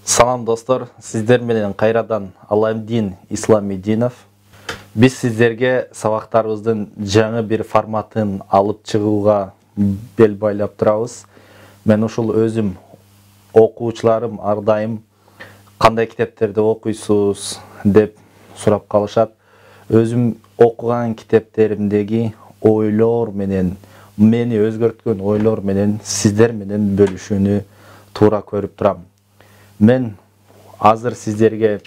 Салам достор, сиздер менен кайрадан Аламдин Исламидинов. Биз сиздерге сабактарыбыздын жаңы бир форматын алып чыгууга бел байлап турабыз. Мен ушул өзүм окуучуларым ар дайым кандай китептерди окуйсуз деп сурап калышат. Өзүм окуган китептеримдеги ойлор менен, мени өзгөрткөн ойлор менен сиздер менен бөлүшүүнү туура көрүп турам. Мен азыр сиздерге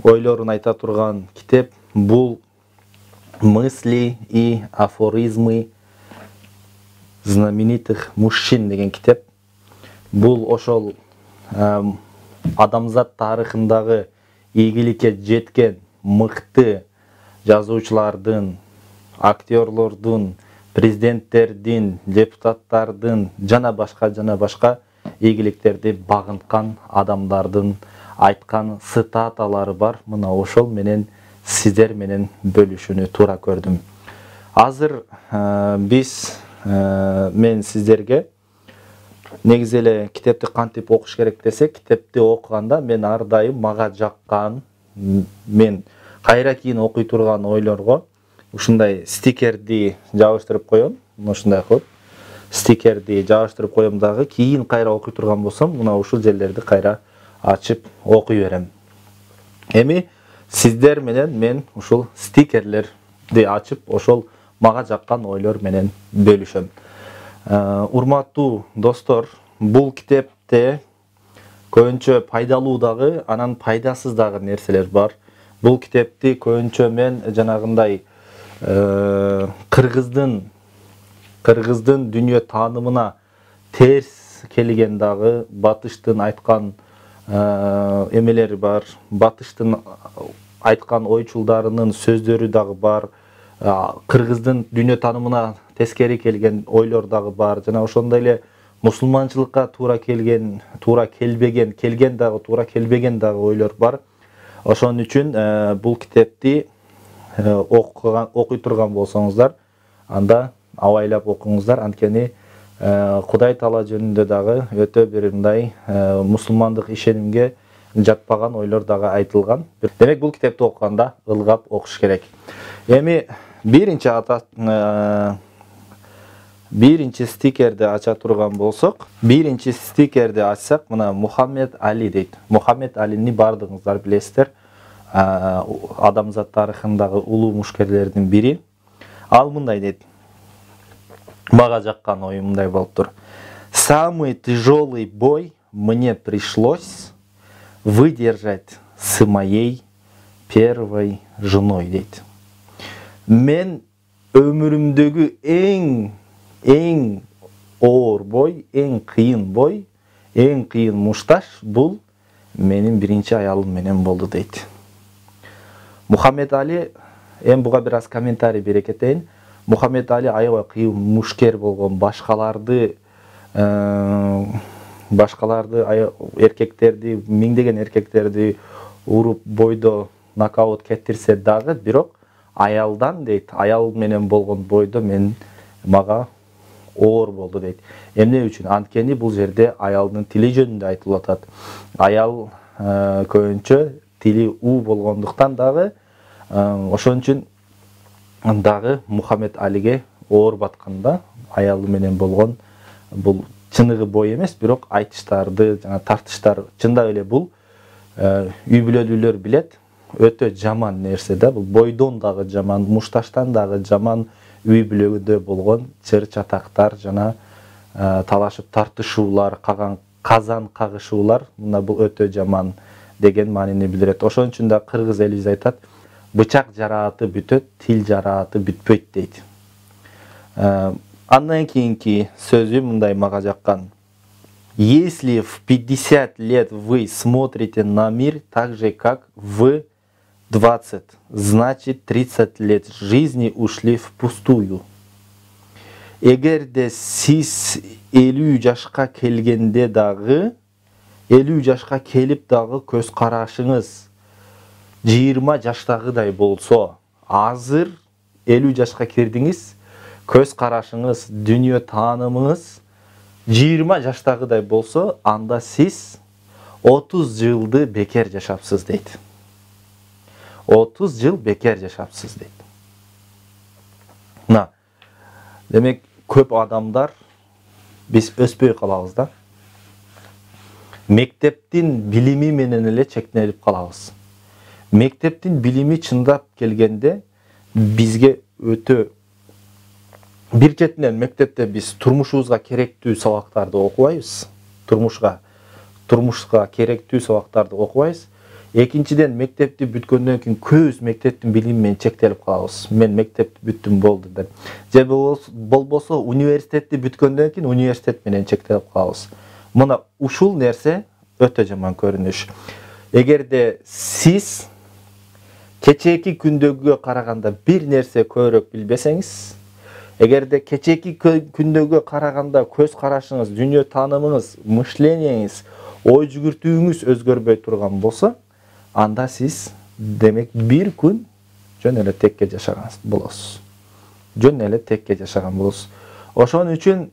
ойлорун айта турган китеп бул «Мысли и афоризмы знаменитых мужчин» деген китеп. Бул ошол адамзат тарыхындагы ийгиликке жеткен мыкты жазуучулардын, актерлордун, президенттердин, депутаттардын жана башка ийгиликтерди багынткан адамдардын айткан цитаталары бар. Мына ошол менен сиздер менен бөлүшүүнү туура көрдүм. Азыр мен сиздерге негизи эле китепти кантип окуш керек десек, китепти окуганда мен ар дайым мага жаккан, мен кайра кийин окуй турган ойлорго ушундай стикерди жабыштырып коем. Ушундай кылып стикерди жабыштырып коем дагы, кийин кайра окуй турган болсом, мына ушул жерлерди кайра ачып окуй берем. Эми сиздер менен мен ушул стикерлерди ачып, ошол мага жаккан ойлор менен бөлүшөм. Урматтуу достор, бул китепте көбүнчө пайдалуу дагы, анан пайдасыз дагы нерселер бар. Бул китепти көбүнчө мен жанагындай Кыргыздын дүйнө таанымына терс келген дагы, батыштын айткан эмелери бар, батыштын айткан ойчулдарынын сөздөрү дагы бар, кыргыздын дүйнө таанымына тескери келген ойлор дагы бар, жана ошондой эле мусулманчылыкка туура келген дагы ойлор бар. Ошон үчүн бул китепти окуй турган болсоңуздар, анда абайлап окуңуздар, анткени Кудай Таала жөнүндө дагы өтө бир мындай мусулмандык ишенимге жатпаган ойлор дагы айтылган. Демек бул китепти окуганда ылгап окуш керек. Эми биринчи стикерди ача турган болсок, биринчи стикерди ачсак, мына Мухаммед Али дейт. Мухаммед Алини бардыгыңыздар билесиздер, адамзат тарыхындагы улуу мушкерлердин бири. Ал мындай дейт. Мага жаккан ой мындай болуп тур. Самый тяжелый бой мне пришлось выдержать с моей первой женой дейт. Мен өмүрүмдөгү эң оор бой, эң кыйын мушташ бул менин биринчи аялым менен болду дейт. Мухаммед Али, буга бир аз комментарий бере кетейин. Мухаммед Али аябай кыйын мушкер болгон, башкаларды эркектерди, миңдеген эркектерди уруп бойдо нокаут кеттирсе дагы, бирок аялдан дейт, аял менен болгон бойдо мага оор болду дейт. Эмне үчүн? Анткени бул жерде аялдын тили жөнүндө айтылып атат. Аял көбүнчө тили у болгондуктан дагы, ошон үчүн дагы Мухаммед Алиге оор батканда аялы менен болгон бул чыныгы бой эмес, бирок айтыштарды, жана тартыштар, чындап эле бул үй бүлөлүүлөр билет, өтө жаман нерсе да, бул бойдон дагы жаман, мушташтан дагы жаман үй бүлөдө болгон чыр чатактар жана талашып тартышуулар, казан кагышуулар, мына бул өтө жаман деген маанини билдирет. Ошон үчүн да кыргыз элибиз айтат, бычак жарааты бүтөт, тил жарааты бүтпөйт дейт. Андан кийинки сөзү мындай мага жаккан. Если в 50 лет вы смотрите на мир так же, как в 20, значит 30 лет жизни ушли впустую. Эгерде сиз 50 жашка келгенде дагы, 50 жашка келип дагы көз карашыңыз 20 жаштагыдай болсо, азыр 50 жашка кирдиңиз, көз карашыңыз, дүйнө таанымыңыз 20 жаштагыдай болсо, анда сиз 30 жылды бекер жашапсыз дейт. 30 жыл бекер жашапсыз дейт. Демек, көп адамдар биз өспөй калабыз да. Мектептин билими менен эле чектелип калабыз. Мектептин билими чындап келгенде бизге өтө бир четинен мектепте биз турмушубузга керектүү сабактарды окубайбыз. Турмушка керектүү сабактарды окубайбыз. Экинчиден, мектепти бүткөндөн кийин көз мектептин билими менен чектелип калабыз. Мен мектепти бүттүм болду деп. Же болбосо университетти бүткөндөн кийин университет менен чектелип калабыз. Мына ушул нерсе өтө жаман көрүнүш. Эгерде сиз кечээки күндөгүгө караганда бир нерсе көбүрөөк билбесеңиз, эгерде кечээки күндөгүгө караганда көз карашыңыз, дүйнө таанымыңыз, мышлениеңиз, ой жүгүртүүңүз өзгөрбөй турган болсо, анда сиз демек бир күн жөн эле текке жашаган болосуз. Жөн эле текке жашаган болосуз. Ошон үчүн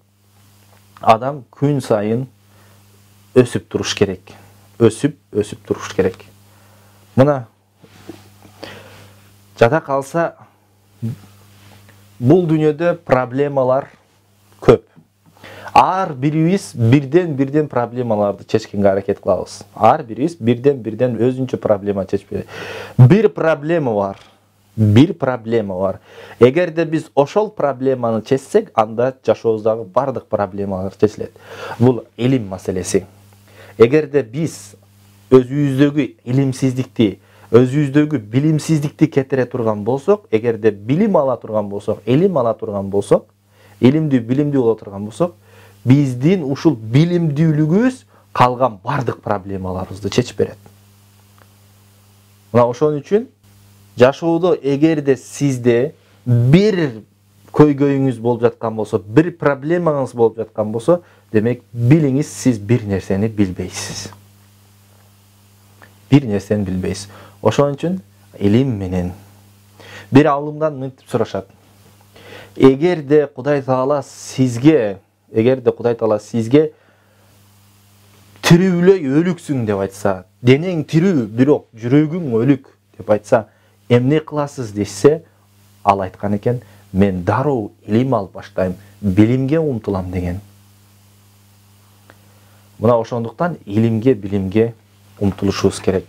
адам күн сайын өсүп туруш керек. Өсүп туруш керек. Мына жада калса бул дүйнөдө проблемалар көп. Ар бирибиз бирден проблемаларды чечкенге аракет кылабыз. Ар бирибиз бирден өзүнчө проблема чечпейт. Бир проблема бар. Эгерде биз ошол проблеманы чечсек, анда жашообуздагы бардык проблемалар чечилет. Бул илим маселеси. Эгерде биз өзүбүздөгү илимсиздикти, өзүбүздөгү билимсиздикти кетире турган болсок, эгерде билим ала турган болсок, илимдүү билимдүү боло турган болсок, биздин ушул билимдүүлүгүбүз калган бардык проблемаларыбызды чечип берет. Мына ошон үчүн жашоодо эгерде сизде бир көйгөйүңүз болуп жаткан болсо, бир проблемаңыз болуп жаткан болсо, демек билиңиз, сиз бир нерсени билбейсиз. Ошон үчүн илим менен бир алымдан мынтип сурашат. Эгерде Кудай Таала сизге тирүүлөй өлүксүң деп айтса, денең тирүү, бирок жүрөгүң өлүк деп айтса, эмне кыласыз десе, ал айткан экен, мен дароо илим алып баштайм, билимге умтулам деген. Мына ошондуктан илимге, билимге умтулушубуз керек.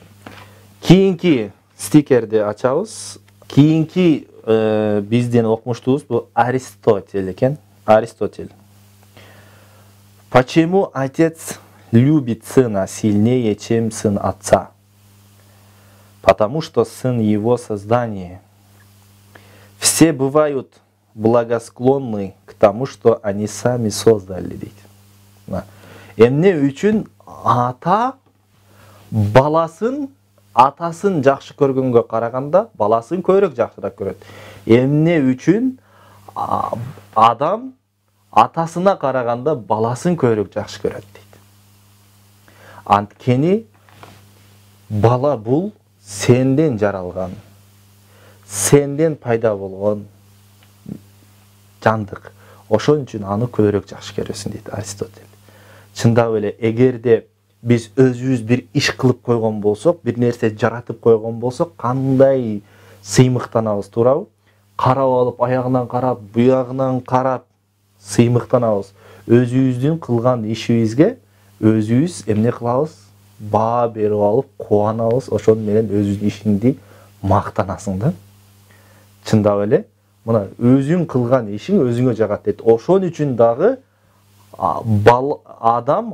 Кийинки стикерди ачабыз. Кийинки биздин окумуштуубуз бул Аристотель экен. Аристотель. Почему отец любит сына сильнее, чем сын отца? Потому что сын его создание. Все бывают благосклонны к тому, что они сами создали. Эмне үчүн ата атасын жакшы көргөнгө караганда баласын көбүрөөк жакшыраак көрөт. Эмне үчүн адам атасына караганда баласын көбүрөөк жакшы көрөт дейт. Анткени бала бул сенден жаралган, сенден пайда болгон жандык. Ошон үчүн аны көбүрөөк жакшы көрөсүң дейт Аристотель. Чындап эле, эгерде биз өзүбүз бир иш кылып койгон болсок, бир нерсе жаратып койгон болсок, кандай сыймыктанабыз, туурабы? Карап алып, аягынан карап, буягынан карап сыймыктанабыз. Өзүбүздүн кылган ишибизге өзүбүз эмне кылабыз? Баа берип алып, кубанабыз. Ошон менен өзүңдүн ишиңди мактанасың да. Чындап эле, мына өзүң кылган ишиң өзүңө жагат дейт. Ошон үчүн дагы адам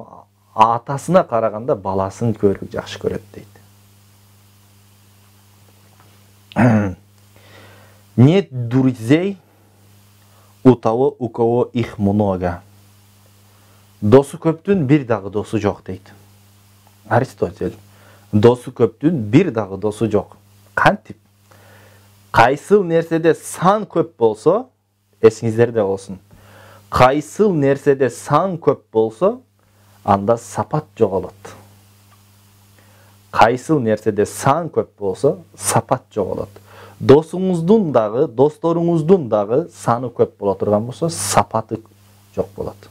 атасына караганда баласын көбүрөөк жакшы көрөт дейт. Нет друзей у того, у кого их много. Досу көптүн бир дагы досу жок дейт. Аристотель. Досу көптүн бир дагы досу жок. Кантип? Кайсыл нерседе сан көп болсо, эсиңиздерде болсун. Кайсыл нерседе сан көп болсо, анда сапат жоголот. Кайсыл нерседе сан көп болсо, сапат жоголот. Досуңуздун дагы, досторуңуздун дагы саны көп боло турган болсо, сапаты жок болот.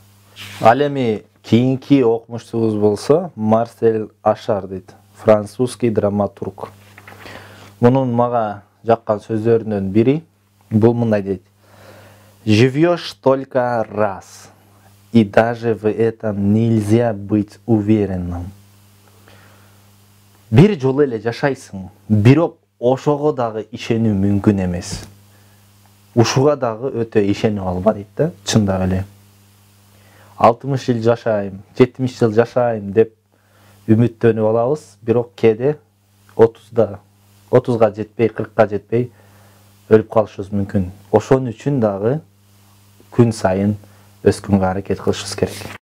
Ал эми кийинки окумуштубуз болсо, Марсель Ашар дейт, французский драматург. Мунун мага жаккан сөздөрүнөн бири бул мындай дейт: «Живешь только раз, и даже в этом нельзя быть уверенным». Бир жолу эле жашайсың, бирок ошого дагы ишенүү мүмкүн эмес. Ушуга дагы өтө ишенип алба дейт да, чындап эле. 60 жыл жашайм, 70 жыл жашайм деп үмүттөнүп алабыз, бирок кээде 30га жетпей, 40га жетпей өлүп калышыбыз мүмкүн. Ошон үчүн дагы күн сайын өскөнгө аракет кылышыбыз керек.